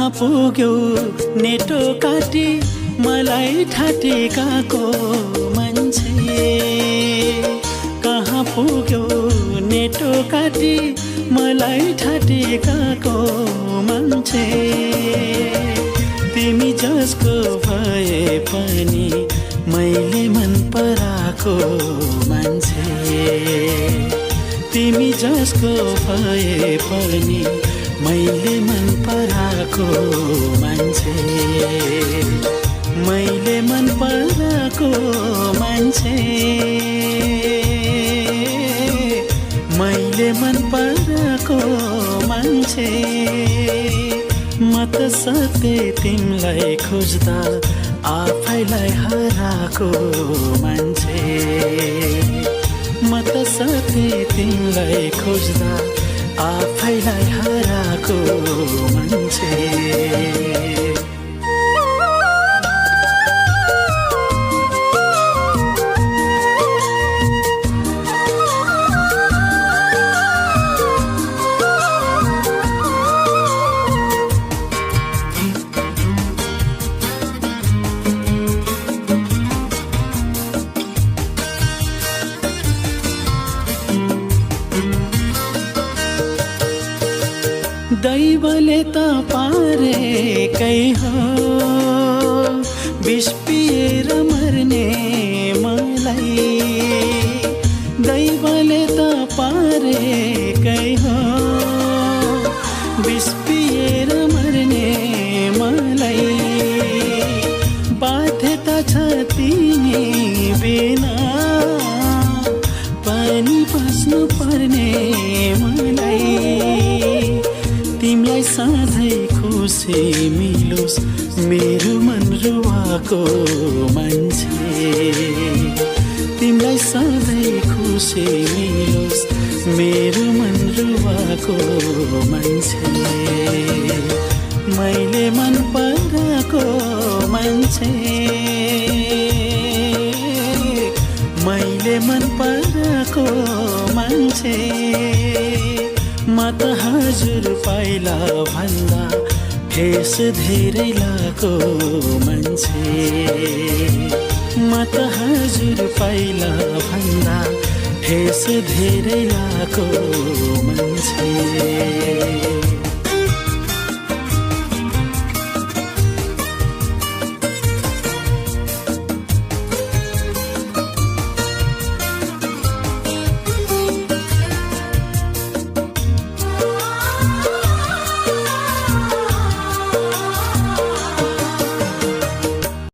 कहाँ पुग्यो नेटो काटी मलाई ठाटेकाको मान्छे कहाँ पुग्यो नेटो काटी मलाई ठाटेकाको मान्छे तिमी जसको भए पनि मैले मन पराको मान्छे तिमी जसको भए पनि मैले मन पराको मान्छे मैले मन पराको मान्छे मैले मन पराको मान्छे म त सधैँ तिमीलाई खोज्दा आफैलाई हराएको मान्छे म त सधैँ तिमीलाई खोज्दा आफैलाई हराएको मान्छे दैवले त पारेकै हो विष पिएर मर्ने मलाई दैवले त पारेकै हो विष पिएर मर्ने मलाई बाध्यता छ तिमी बिना पनि बस्नु पर्ने मलाई तिमीलाई सधैँ खुसी मिलोस् मेरो मन रुवाको मान्छे तिमीलाई सधैँ खुसी मिलोस् मेरो मन रुवाको मान्छे मैले मन पराको मान्छे मैले मन पराको मान्छे म त हजुर पाइला भन्दा ठेस धेरै लाको मान्छे म त हजुर पाइला भन्दा ठेस धेरै लाको मान्छे